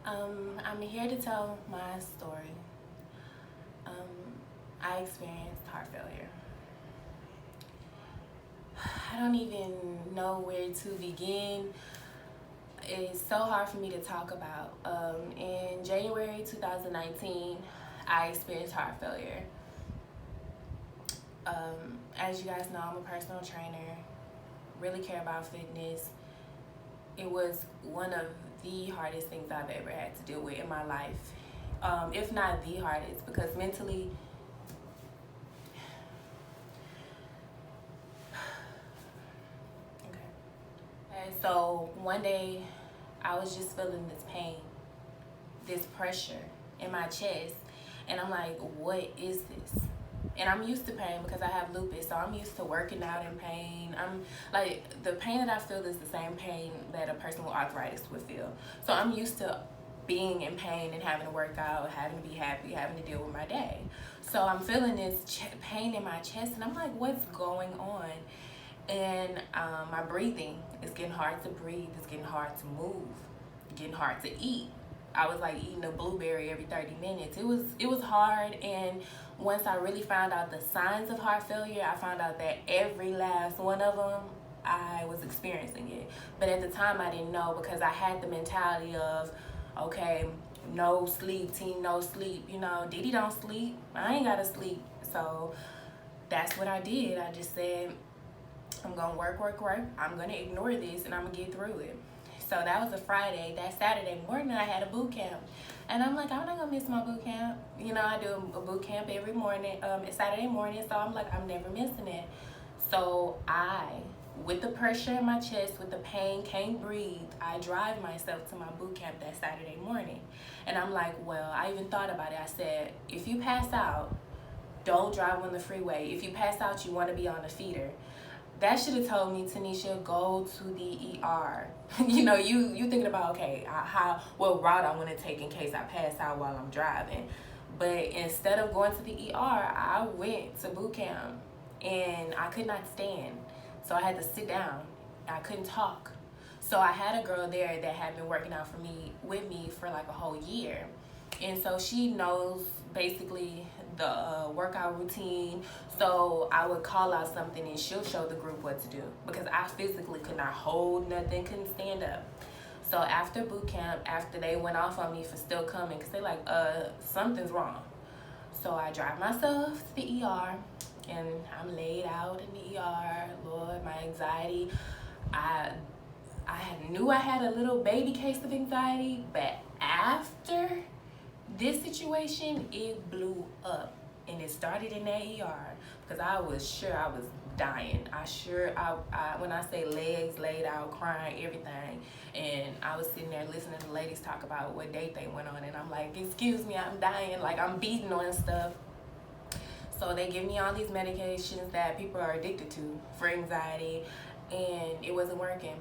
I'm here to tell my story. I experienced heart failure. I don't even know where to begin. It's so hard for me to talk about. In January 2019, I experienced heart failure. As you guys know, I'm a personal trainer, really care about fitness. It was one of the hardest things I've ever had to deal with in my life, if not the hardest, because mentally, okay. And so one day, I was just feeling this pain, this pressure in my chest, and I'm like, what is this? And I'm used to pain because I have lupus, so I'm used to working out in pain. I'm like, the pain that I feel is the same pain that a person with arthritis would feel. So I'm used to being in pain and having to work out, having to be happy, having to deal with my day. So I'm feeling this pain in my chest, and I'm like, what's going on? And my breathing is getting hard to breathe. It's getting hard to move. Getting hard to eat. I was like eating a blueberry every 30 minutes. It was hard, and once I really found out the signs of heart failure, I found out that every last one of them, I was experiencing it. But at the time, I didn't know because I had the mentality of, okay, no sleep, team, no sleep. You know, Diddy don't sleep. I ain't gotta sleep. So that's what I did. I just said, I'm gonna work. I'm gonna ignore this and I'm gonna get through it. So that was a Friday. That Saturday morning, I had a boot camp. And I'm like, I'm not gonna miss my boot camp. You know, I do a boot camp every morning, Saturday morning. So I'm like, I'm never missing it. So with the pressure in my chest, with the pain, can't breathe, I drive myself to my boot camp that Saturday morning. And I'm like, well, I even thought about it. I said, if you pass out, don't drive on the freeway. If you pass out, you want to be on a feeder. That should have told me, Tanisha, go to the ER. You know, you thinking about, okay, what route I want to take in case I pass out while I'm driving. But instead of going to the ER, I went to boot camp and I could not stand. So I had to sit down. I couldn't talk. So I had a girl there that had been working out with me for like a whole year. And so she knows basically the workout routine. So I would call out something and she'll show the group what to do because I physically could not hold nothing, couldn't stand up. So after boot camp, after they went off on me for still coming, because they like, something's wrong. So I drive myself to the ER and I'm laid out in the ER. Lord, my anxiety. I knew I had a little baby case of anxiety, but after this situation, it blew up, and it started in that ER because I was sure I was dying. When I say legs laid out, crying, everything, and I was sitting there listening to ladies talk about what date they went on, and I'm like, excuse me, I'm dying, like I'm beating on stuff. So they give me all these medications that people are addicted to for anxiety, and it wasn't working.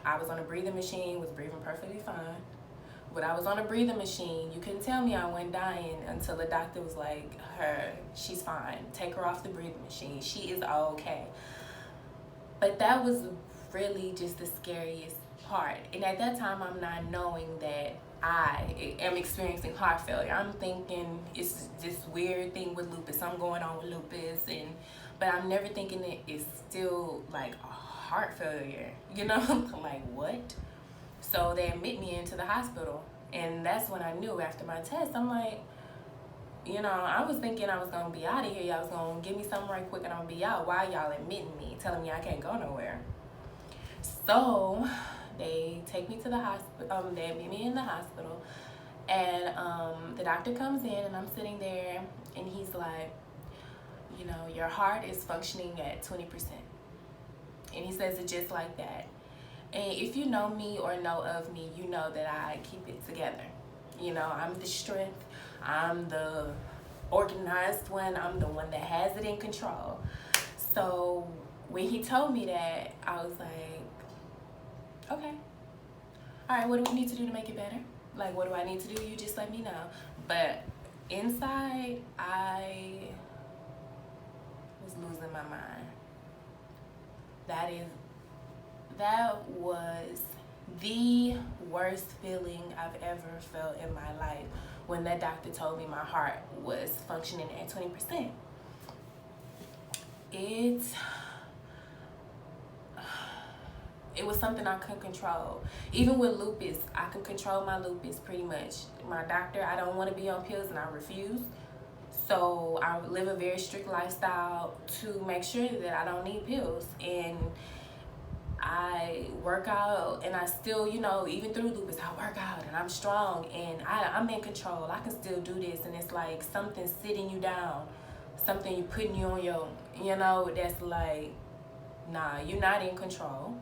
I was on a breathing machine, was breathing perfectly fine. But I was on a breathing machine. You couldn't tell me I wasn't dying until the doctor was like, she's fine. Take her off the breathing machine. She is okay. But that was really just the scariest part. And at that time, I'm not knowing that I am experiencing heart failure. I'm thinking it's this weird thing with lupus. I'm going on with lupus, but I'm never thinking that it's still like a heart failure. You know, I'm like, what? So they admit me into the hospital, and that's when I knew after my test. I'm like, you know, I was thinking I was gonna be out of here. Y'all was gonna give me something right quick and I'm gonna be out. Why y'all admitting me, telling me I can't go nowhere? So they take me to the hospital. They admit me in the hospital, and the doctor comes in, and I'm sitting there, and he's like, you know, your heart is functioning at 20%, and he says it just like that. And if you know me or know of me, you know that I keep it together. You know, I'm the strength. I'm the organized one. I'm the one that has it in control. So when he told me that, I was like, okay. All right, what do we need to do to make it better? Like, what do I need to do? You just let me know. But inside, I was losing my mind. That was The worst feeling I've ever felt in my life when that doctor told me my heart was functioning at 20%. It was something I couldn't control. Even with lupus, I can control my lupus pretty much. My doctor, I don't want to be on pills and I refuse. So I live a very strict lifestyle to make sure that I don't need pills. And I work out and I still, even through lupus, I work out and I'm strong and I'm in control. I can still do this. And it's like something sitting you down, something you putting you on your, that's like, nah, you're not in control.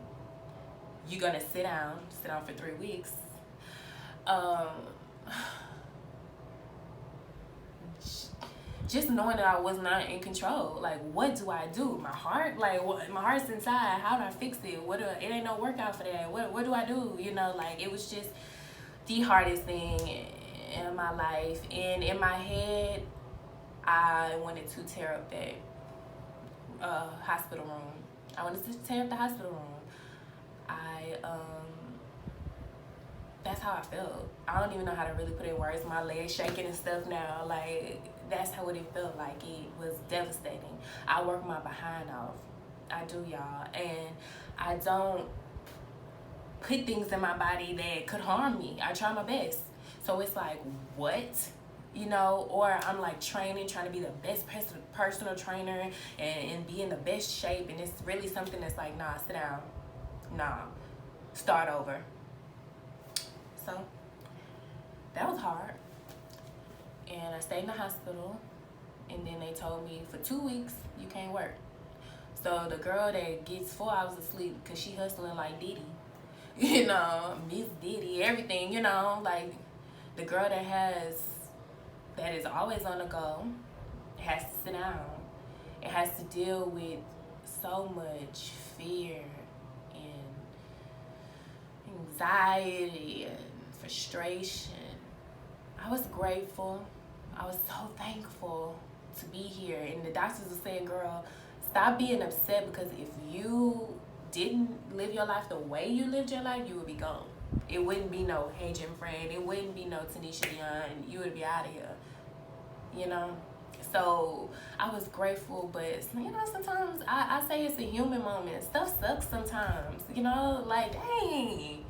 You're gonna sit down for 3 weeks. Just knowing that I was not in control. Like, what do I do? My heart, like, what? My heart's inside. How do I fix it? It ain't no workout for that. What do I do? Like, it was just the hardest thing in my life. And in my head, I wanted to tear up that hospital room. I wanted to tear up the hospital room. That's how I felt. I don't even know how to really put it in words. My legs shaking and stuff now. Like, that's how it felt like. It was devastating. I work my behind off. I do, y'all. And I don't put things in my body that could harm me. I try my best. So it's like, what? Or I'm like trying to be the best personal trainer and be in the best shape. And it's really something that's like, nah, sit down. Nah, start over. So that was hard. And I stayed in the hospital, and then they told me for 2 weeks you can't work. So the girl that gets 4 hours of sleep because she hustling like Diddy, Miss Diddy, everything, like the girl that is always on the go has to sit down. It has to deal with so much fear and anxiety and frustration. I was grateful. I was so thankful to be here. And the doctors were saying, girl, stop being upset, because if you didn't live your life the way you lived your life, you would be gone. It wouldn't be no Hey Jim Friend. It wouldn't be no Tanisha Dion. You would be out of here, So I was grateful, but sometimes I say it's a human moment. Stuff sucks sometimes, like, dang.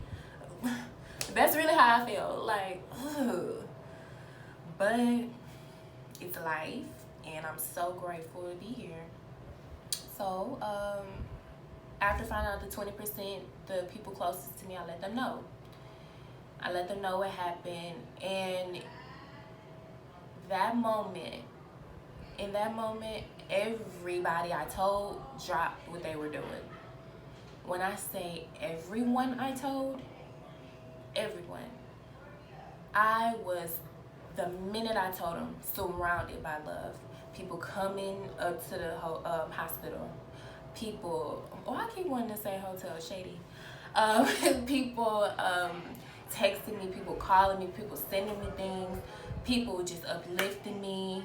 That's really how I feel. Like, ugh. But it's life, and I'm so grateful to be here. So, after finding out the 20%, the people closest to me, I let them know. I let them know what happened, and in that moment, everybody I told dropped what they were doing. When I say everyone I told, everyone. I was, the minute I told them, surrounded by love. People coming up to the hospital. People, I keep wanting to say hotel, shady. People texting me, people calling me, people sending me things, people just uplifting me,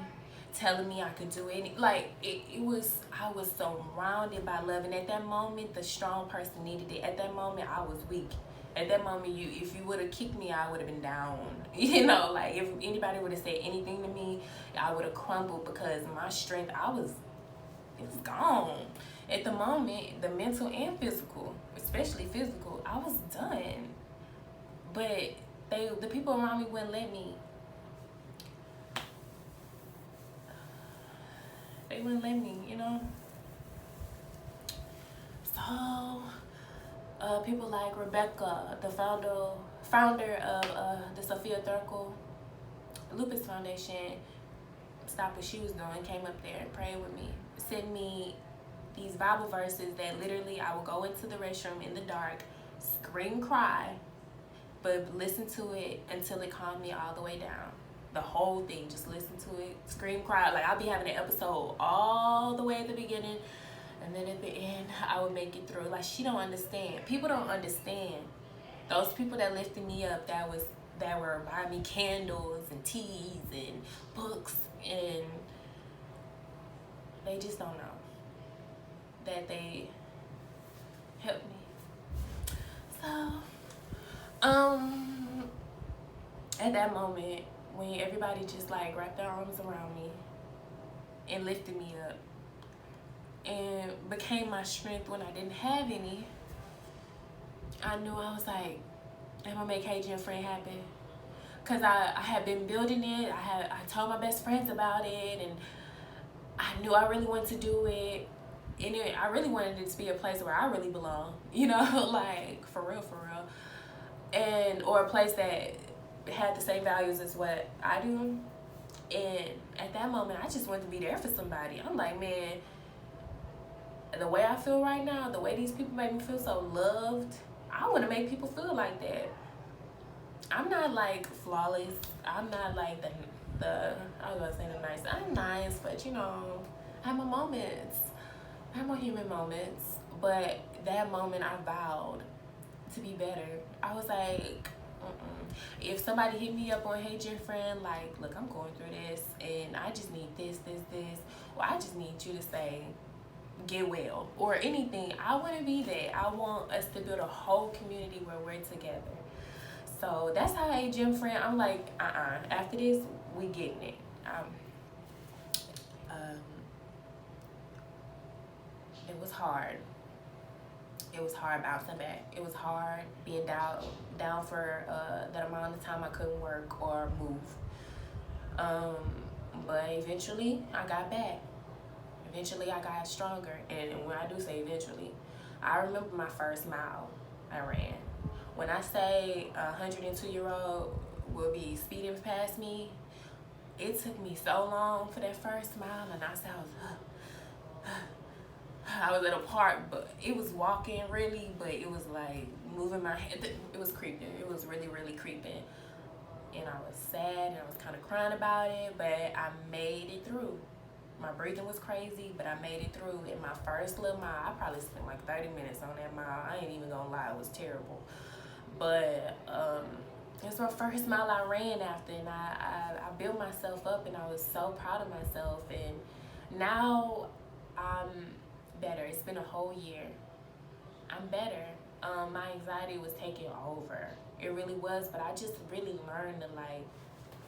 telling me I could do it. Like, I was surrounded by love. And at that moment, the strong person needed it. At that moment, I was weak. At that moment, if you would have kicked me, I would have been down. Like, if anybody would have said anything to me, I would have crumbled, because my strength, it was gone. At the moment, the mental and physical, especially physical, I was done. But the people around me wouldn't let me. They wouldn't let me, So, people like Rebecca, the founder of the Sophia Thurkel Lupus Foundation, stopped what she was doing, came up there and prayed with me, sent me these Bible verses that literally I would go into the restroom in the dark, scream, cry, but listen to it until it calmed me all the way down. The whole thing, just listen to it, scream, cry. Like, I'll be having an episode all the way at the beginning, and then at the end, I would make it through. Like, she don't understand. People don't understand. Those people that lifted me up, that were buying me candles and teas and books, and they just don't know that they helped me. So, Um, at that moment, when everybody just like wrapped their arms around me and lifted me up and became my strength when I didn't have any, I knew I was like, I'm gonna make KJ and Friend happen. Cause I had been building it. I told my best friends about it, and I knew I really wanted to do it. And I really wanted it to be a place where I really belong, you know, like for real, and or a place that had the same values as what I do. And at that moment, I just wanted to be there for somebody. I'm like, man, the way I feel right now, the way these people make me feel so loved, I want to make people feel like that. I'm not like flawless. I'm not like the I was gonna say the nice. I'm nice, but you know, I have my moments. I have my human moments. But that moment, I vowed to be better. I was like, if somebody hit me up on Hey Dear Friend, like, look, I'm going through this, and I just need this, or I just need you to say, get well, or anything. I want to be that. I want us to build a whole community where we're together. So that's how Hey Gym Friend. I'm like, after this, we getting it. Um, it was hard. It was hard bouncing back. It was hard being down for that amount of time I couldn't work or move. Um, but eventually, I got back. Eventually, I got stronger. And when I do say eventually, I remember my first mile I ran. When I say a 102-year-old will be speeding past me, it took me so long for that first mile, and I said I was at a park, but it was walking really, but it was like moving my head. It was creeping. It was really, really creeping. And I was sad, and I was kind of crying about it, but I made it through. My breathing was crazy, but I made it through. In my first little mile, I probably spent like 30 minutes on that mile. I ain't even gonna lie, it was terrible. But it's my first mile I ran after, and I built myself up, and I was so proud of myself. And now I'm better. It's been a whole year. I'm better. My anxiety was taking over. It really was, but I just really learned to like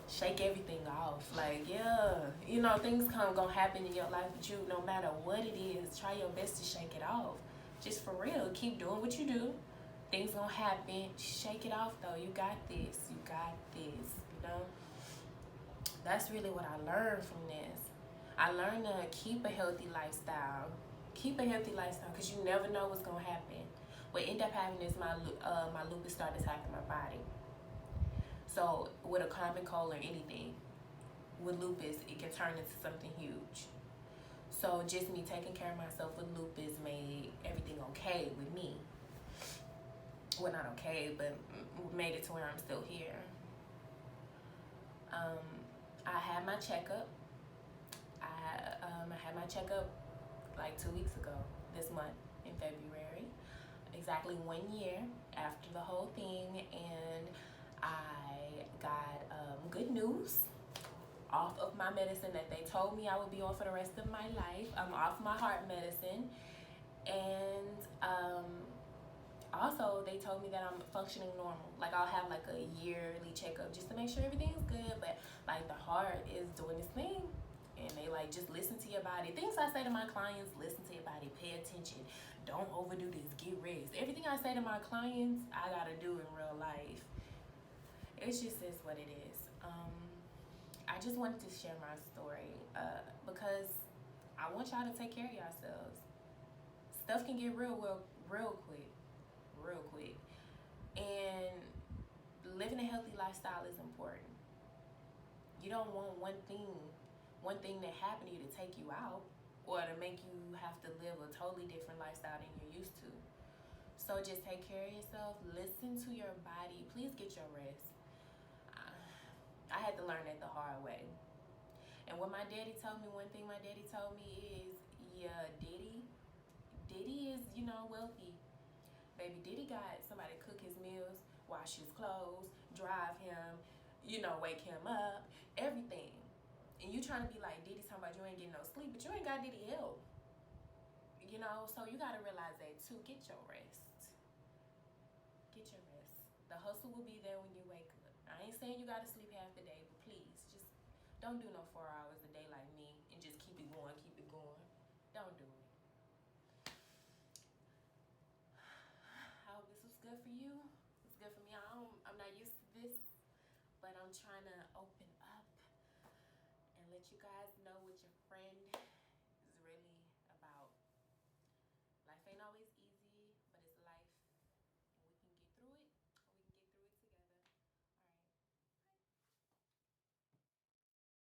shake everything off. Like, yeah, you know, things gonna happen in your life, but you, no matter what it is, try your best to shake it off. Just for real, keep doing what you do. Things gonna happen. Shake it off though. You got this. You got this. You know. That's really what I learned from this. I learned to keep a healthy lifestyle. Keep a healthy lifestyle, because you never know what's gonna happen. What ended up happening is my lupus started attacking my body. So with a common cold or anything, with lupus, it can turn into something huge. So just me taking care of myself with lupus made everything okay with me. Well, not okay, but made it to where I'm still here. I had my checkup. I had my checkup like 2 weeks ago, this month in February. Exactly 1 year after the whole thing, and I got good news. Off of my medicine that they told me I would be on for the rest of my life. I'm off my heart medicine, and also they told me that I'm functioning normal. Like, I'll have like a yearly checkup just to make sure everything's good, but like the heart is doing its thing. And they like, just listen to your body. Things I say to my clients: listen to your body, pay attention, don't overdo this, get rest. Everything I say to my clients, I gotta do in real life. It's just is what it is. I just wanted to share my story because I want y'all to take care of yourselves. Stuff can get real quick. And living a healthy lifestyle is important. You don't want one thing that happened to you to take you out, or to make you have to live a totally different lifestyle than you're used to. So just take care of yourself. Listen to your body. Please get your rest. I had to learn that the hard way. And what my daddy told me, one thing my daddy told me is, yeah, Diddy is, you know, wealthy. Baby, Diddy got somebody to cook his meals, wash his clothes, drive him, you know, wake him up, everything. And you trying to be like Diddy, talking about you ain't getting no sleep, but you ain't got Diddy help. You know, so you got to realize that too. Get your rest. Get your rest. The hustle will be there when you wake up. I ain't saying you gotta sleep half the day, but please, just don't do no 4 hours a day like me and just keep it going, keep it going. Don't do it. I hope this was good for you. It's good for me. I'm not used to this, but I'm trying to open up and let you guys know what your friend